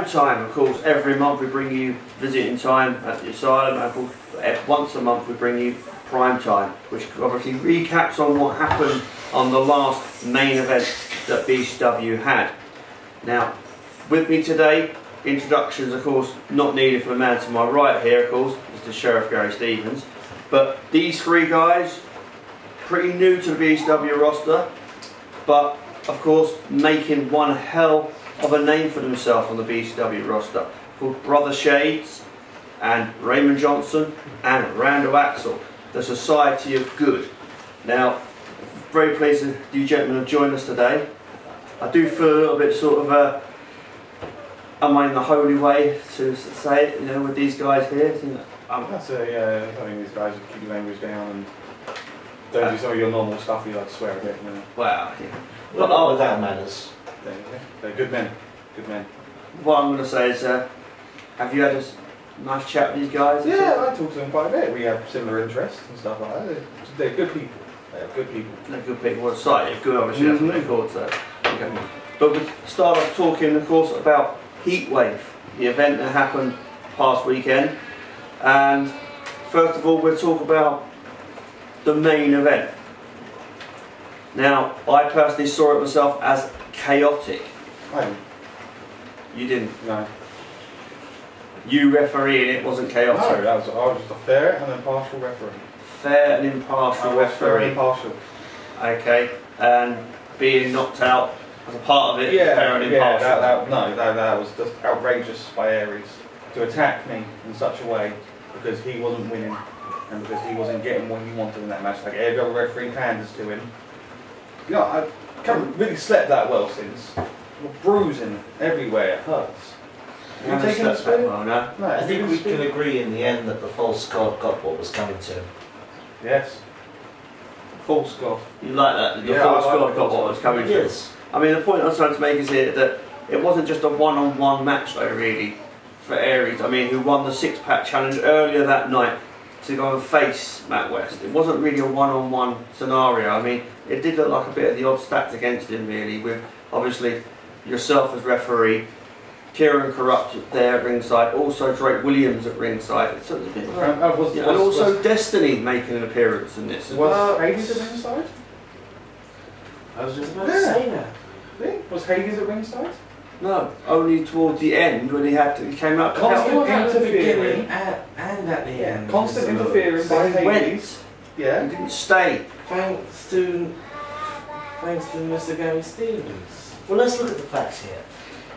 prime time, of course, every month we bring you visiting time at the asylum, and of course, once a month we bring you prime time, which obviously recaps on what happened on the last main event that BECW had. Now, with me today, introductions of course not needed for the man to my right here, of course, is the Sheriff Gary Stevens. But these three guys, pretty new to the BECW roster, but of course making one hell of a name for themselves on the BECW roster, called Brother Shades and Raymond Johnson and Randall Axel, the Society of Good. Now, very pleased that you gentlemen have joined us today. I do feel a little bit sort of am I in the holy way to say it, you know, with these guys here? That's I mean, these guys keep your language down and don't do some of your normal stuff. You like to swear a bit, you know. Wow. Yeah. Well, not without manners. They're good men. Good men. What I'm going to say is, have you had a nice chat with these guys? Yeah, I talk to them quite a bit. We have similar interests and stuff like that. They're good people. They're good people. They're good people. Well, Society of Good, obviously, that's what they're called. So. Okay. But we start off talking, of course, about Heatwave, the event that happened past weekend. And first of all, we'll talk about the main event. Now, I personally saw it myself as chaotic. I didn't. You didn't? No. You refereeing it wasn't chaotic? No, I was just a fair and impartial referee. Fair and impartial referee. Fair and impartial. Okay, and being knocked out as a part of it, yeah, fair and impartial. That was just outrageous by Aries to attack me in such a way because he wasn't winning and because he wasn't getting what he wanted in that match, like every other referee panders to him. You know, I haven't really slept that well since. Bruising everywhere, it hurts. You taking a spin? Well, no. No, I think we can agree in the end that the false god got what was coming to him. Yes. False god. You like that? The false god got what was coming to him. I mean, the point I was trying to make is here that it wasn't just a one-on-one match though, really, for Aries. I mean, who won the six-pack challenge earlier that night to go and face Matt West. It wasn't really a one-on-one scenario. I mean, it did look like a bit of the odds stacked against him, really, with obviously yourself as referee, Kieran Corrupt there at ringside, also Drake Williams at ringside. So it was a bit like, and also Destiny making an appearance in this. Was Hades at ringside? I was just about to say that. Yeah. Was Hades at ringside? No, only towards the end when he came out. Constant at the beginning interfering. and at the end. Constant interference by He went. Hades. Yeah. He didn't stay. Thanks to Mr. Gary Stevens. Well, let's look at the facts here.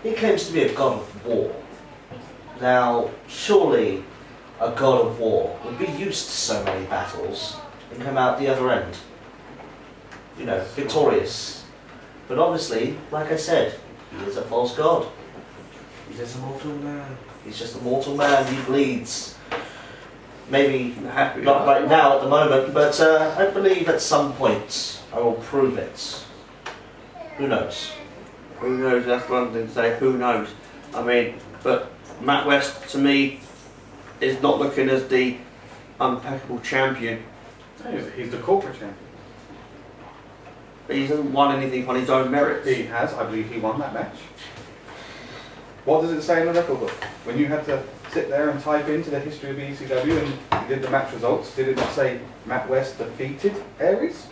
He claims to be a god of war. Now, surely a god of war would be used to so many battles and come out the other end, you know, victorious. But obviously, like I said, he is a false god. He's just a mortal man. He's just a mortal man. He bleeds. Maybe not right now at the moment, but I believe at some point I will prove it. Who knows? Who knows? That's one thing to say. Who knows? I mean, but Matt West to me is not looking as the impeccable champion. He's the corporate champion. But he hasn't won anything on his own merits. He has. I believe he won that match. What does it say in the record book? When you had to sit there and type into the history of BECW and you did the match results, did it not say Matt West defeated Aries?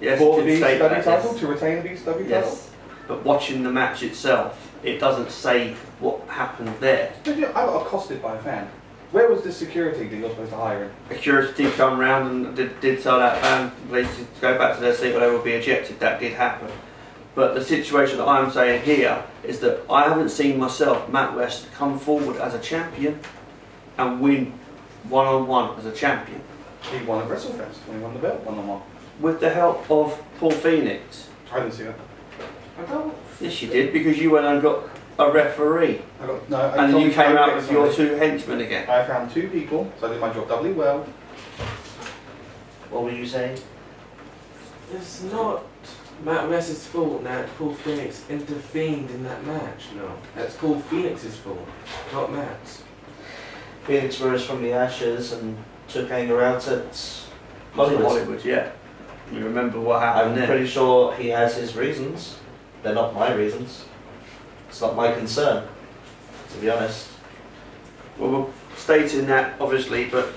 Yes, for it the did say BECW that, title, yes. to retain the BECW title? Yes. But watching the match itself, it doesn't say what happened there. But, you know, I got accosted by a fan. Where was the security that you're supposed to hire him? Security come round and did tell that fan please to go back to their seat or they will be ejected. That did happen. But the situation that I'm saying here is that I haven't seen myself, Matt West, come forward as a champion and win one-on-one as a champion. He won at WrestleFest when he won the belt one-on-one. With the help of Paul Phoenix. I didn't see that. I don't. Yes, you did, because you went and got a referee. And then you came out with your two henchmen again. I found two people, so I did my job doubly well. What were you saying? It's not Matt West's fault that Paul Phoenix intervened in that match, no. That's Paul Phoenix's fault, not Matt's. Phoenix rose from the ashes and took anger out at Hollywood. Yeah. You remember what happened I'm there? pretty sure he has his reasons. They're not my reasons. It's not my concern. to be honest. Well, we're stating that obviously, but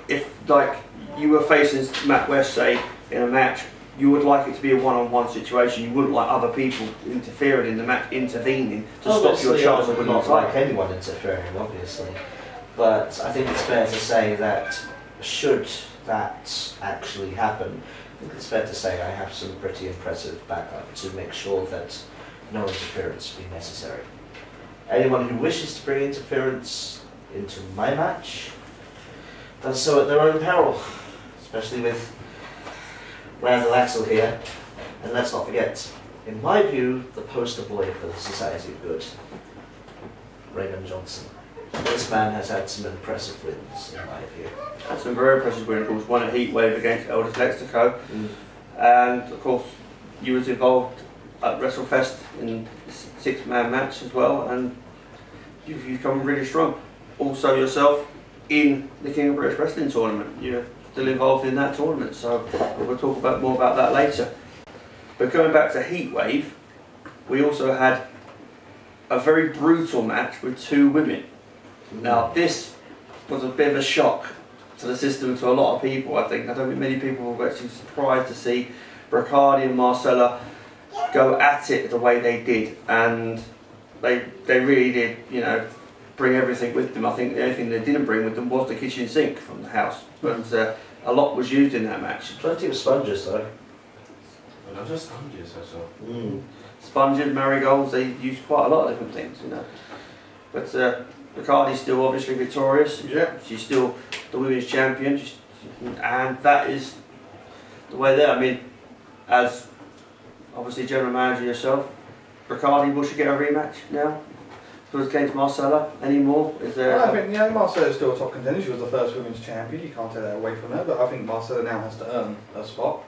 if like you were facing Matt West, say, in a match, you would like it to be a one-on-one situation. You wouldn't like other people interfering in the match, intervening to stop your chance of winning the title. Not like anyone interfering, obviously. But I think it's fair to say that should that actually happen, I think it's fair to say I have some pretty impressive backup to make sure that no interference be necessary. Anyone who wishes to bring interference into my match does so at their own peril, especially with Randall Axel here. And let's not forget, in my view, the poster boy for the Society of Good, Raymond Johnson. This man has had some impressive wins, in my view. Had some very impressive wins, of course. Won a heat wave against Elders Lexico, and of course you was involved at WrestleFest in the six-man match as well, and you've come really strong. Also yourself in the King of British Wrestling tournament. You're still involved in that tournament, so we'll talk more about that later. But going back to Heatwave, we also had a very brutal match with two women. Now this was a bit of a shock to the system, to a lot of people. I think I don't think many people were actually surprised to see Riccardi and Marcella go at it the way they did, and they really did, you know, bring everything with them. I think the only thing they didn't bring with them was the kitchen sink from the house, but a lot was used in that match. Plenty of sponges though. Well, not just sponges, I saw. Sponges, marigolds, they used quite a lot of different things, you know. But Riccardi's still obviously victorious. Yeah. She's still the women's champion, and that is the way there. I mean, as obviously general manager yourself, Riccardi, will she get a rematch now? Was against Marcella anymore? Is there? Well, I think Marcella's still a top contender. She was the first women's champion. You can't take that away from her. But I think Marcella now has to earn her spot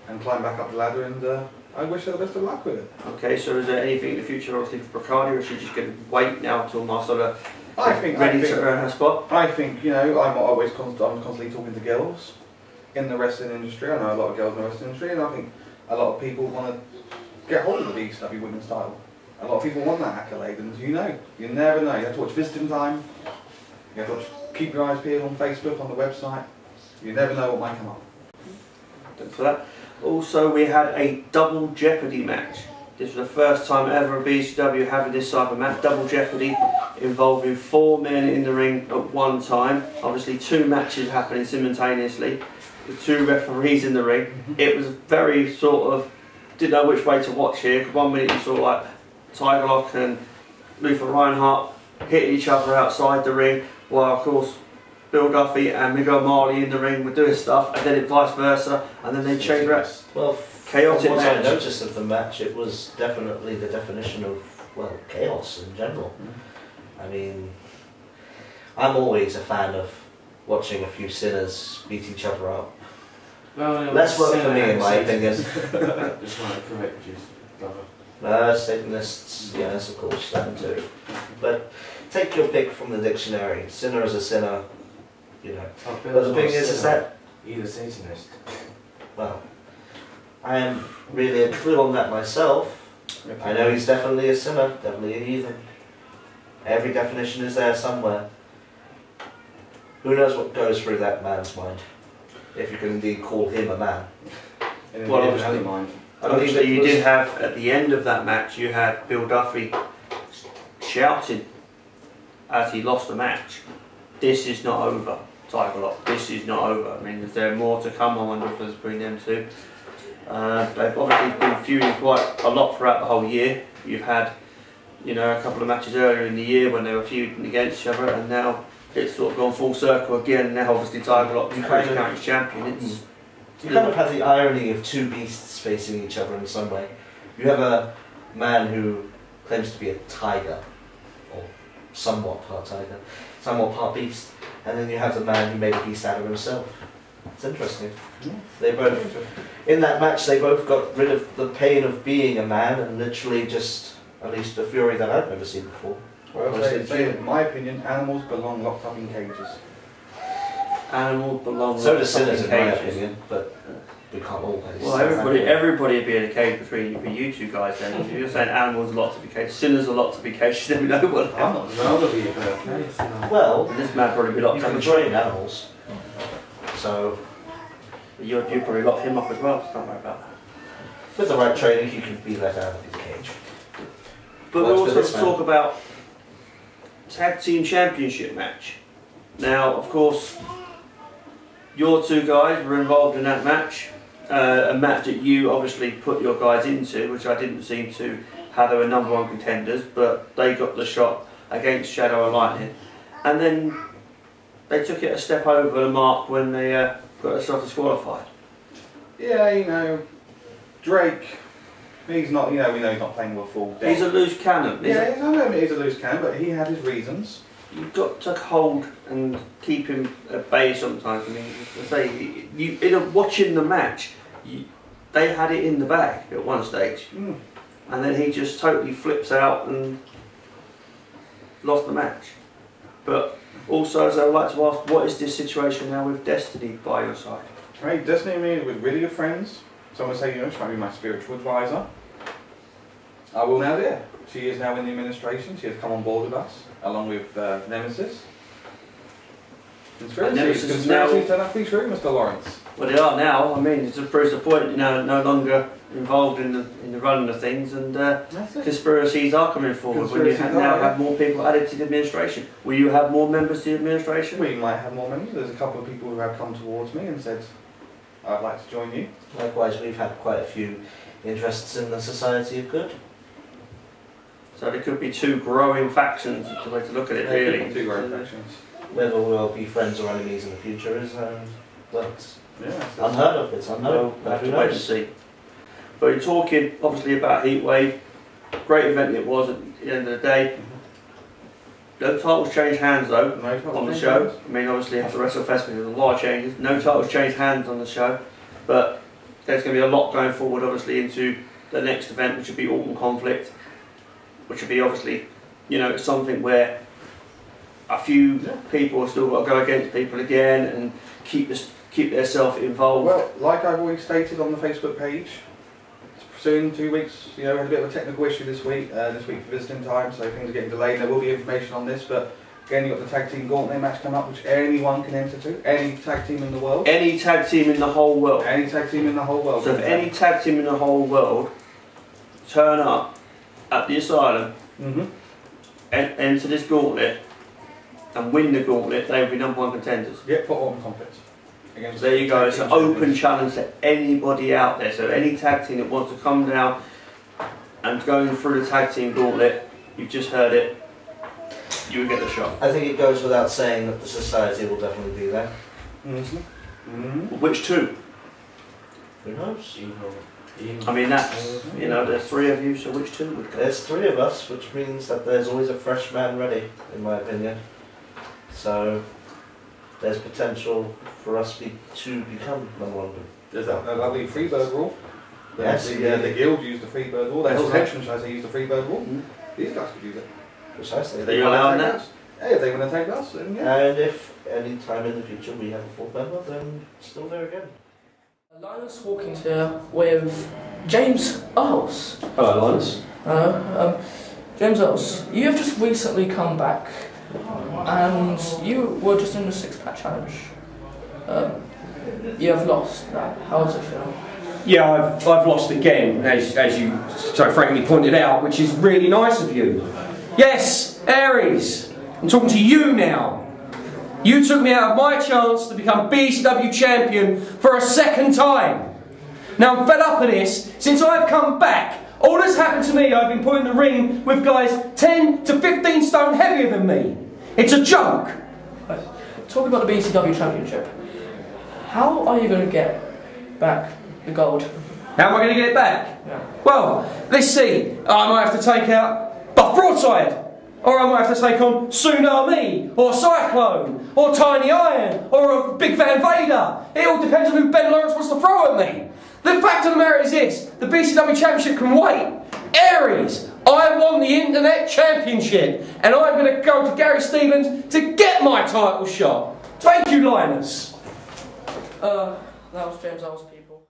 and climb back up the ladder. And I wish her the best of luck with it. Okay, so is there anything in the future, obviously, for Riccardi, or is she just going to wait now until Marcella ready to earn her spot? I think, you know, I'm constantly talking to girls in the wrestling industry. I know a lot of girls in the wrestling industry, and I think a lot of people want to get hold of the BECW women's title. A lot of people want that accolade, and you know, you never know. You have to watch Visiting Time. You have to watch, keep your eyes peeled on Facebook, on the website. You never know what might come up. Thanks for that. Also, we had a double jeopardy match. This was the first time ever a BECW having this type of match, double jeopardy, involving 4 men in the ring at one time. Obviously 2 matches happening simultaneously, with 2 referees in the ring. It was very sort of, didn't know which way to watch here, because 1 minute you saw like Tiger Lock and Luther Reinhardt hitting each other outside the ring, while of course Bill Duffy and Miguel Marley in the ring were doing stuff, and then it vice versa, and then they changed around. Well, chaotic from what match. I noticed of the match, it was definitely the definition of, well, chaos in general. I mean, I'm always a fan of watching a few sinners beat each other up. Well, Less work for me, in my opinion. Just want to correct you, brother. Satanists, yes, of course, that too. But take your pick from the dictionary. Sinner is a sinner, you know. But the thing is that... He's a Satanist. Well, I am really a clue on that myself. I know he's definitely a sinner, definitely a heathen. Every definition is there somewhere. Who knows what goes through that man's mind, if you can indeed call him a man. Well, obviously you did have, at the end of that match, you had Bill Duffy shouting as he lost the match, "This is not over, Tiger Lock, this is not over." I mean, is there more to come? I wonder if there's between them two. They've obviously been feuding quite a lot throughout the whole year. You've had, you know, a couple of matches earlier in the year when they were feuding against each other, and now it's sort of gone full circle again. Now obviously Tiger Lock is British County's champion. You kind of have the irony of 2 beasts facing each other in some way. You have a man who claims to be a tiger, or somewhat part tiger, somewhat part beast, and then you have the man who made a beast out of himself. It's interesting. They both, in that match, they both got rid of the pain of being a man and literally just unleashed a fury that I've never seen before. Well, in my opinion, animals belong locked up in cages. Animals belong. So in does Sinners, in fucking my cages. opinion, but we can't always. Well, everybody would be in a cage between you two guys then. If you're saying animals are a lot to be caged, sinners are a lot to be caged, then we know what I'm not Rather be a better place. No. Well, And this man probably be locked you up. can train animals. So, You probably lock him up as well, so don't worry about that. with the right training, he can be let out of his cage. But Works we'll for also this man. talk about tag team championship match. Now, of course, your two guys were involved in that match. A match that you obviously put your guys into, which I didn't seem to have. They were #1 contenders, but they got the shot against Shadow and Lightning. And then they took it a step over the mark when they got themselves disqualified. Yeah, you know, Drake, he's not, you know, we know he's not playing with a full deck. He's a loose cannon. Yeah, I know he's a loose cannon, but he had his reasons. You've got to hold and keep him at bay sometimes. I mean, I say, watching the match, they had it in the bag at one stage, and then he just totally flips out and lost the match. But also, as I would like to ask, what is this situation now with Destiny by your side? Right, Destiny and me were really good friends. Some would say, you know, she might be my spiritual advisor. I will now do. She is now in the administration. She has come on board with us, along with Nemesis. Nemesis is Conspiracy turn out to be true, Mr. Lawrence. Well, they are now. I mean, it's a proves the point. You know, no longer involved in the running of things, and That's it. conspiracies are coming forward. When you Conspiracies now are, have more people added to the administration, will you have more members to the administration? We might have more members. There's a couple of people who have come towards me and said, I'd like to join you. Likewise, we've had quite a few interests in the Society of Good. So there could be two growing factions. Is the way to look at it, really. Two growing factions. Whether we'll be friends or enemies in the future is, well, it's Yeah. unheard of. It's unknown. We'll have Who to wait and knows? see. But you're talking obviously about Heatwave. Great event it was at the end of the day. No titles changed hands though No on the show. I mean, obviously after WrestleFest there was a lot of changes. No titles changed hands on the show, but there's going to be a lot going forward, obviously, into the next event, which will be Autumn Conflict, which will be obviously, you know, something where a few people have still got to go against people again and keep themselves involved. Well, like I've already stated on the Facebook page, soon, 2 weeks, you know, we had a bit of a technical issue this week for visiting time, so things are getting delayed. There will be information on this, but again, you've got the tag team gauntlet match coming up, which anyone can enter to. Any tag team in the world. Any tag team in the whole world. Any tag team in the whole world. So if any tag team in the whole world turn up at the Asylum and enter this gauntlet and win the gauntlet, they will be #1 contenders. Yep, for Autumn Conflict. So there you go, it's an open challenge to anybody out there. So any tag team that wants to come down and going through the tag team gauntlet, you've just heard it, you will get the shot. I think it goes without saying that the Society will definitely be there. Which two? Who knows? I mean, that's, you know, there's 3 of you, so which 2 would go? There's 3 of us, which means that there's always a fresh man ready, in my opinion. So there's potential for us to become #1. There's that lovely Freebird rule. Yes, the guild used the Freebird rule. The Hell's Henchman, should I say, used the Freebird rule. These guys could use it. Precisely. If they You want allowing to that? take us. Hey, if they want to take us, then yeah. And if any time in the future we have a 4th member, then still there again. Linus walking here with James Earls. Hello, Linus. Hello. James Earls, you have just recently come back and you were just in the 6-pack challenge. You have lost that. How does it feel? Yeah, I've lost again, as you so frankly pointed out, which is really nice of you. Yes, Aries, I'm talking to you now. You took me out of my chance to become BECW champion for a 2nd time. Now I'm fed up of this. Since I've come back, all that's happened to me, I've been put in the ring with guys 10 to 15 stone heavier than me. It's a joke. Talking about the BECW championship, how are you going to get back the gold? How am I going to get it back? Yeah. Well, let's see. I might have to take out Buff Broadside. Or I might have to take on Tsunami, or Cyclone, or Tiny Iron, or a Big Van Vader. It all depends on who Ben Lawrence wants to throw at me. The fact of the matter is this, the BCW Championship can wait. Aries, I won the Internet Championship, and I'm going to go to Gary Stevens to get my title shot. Thank you, Linus. That was James Earl's people.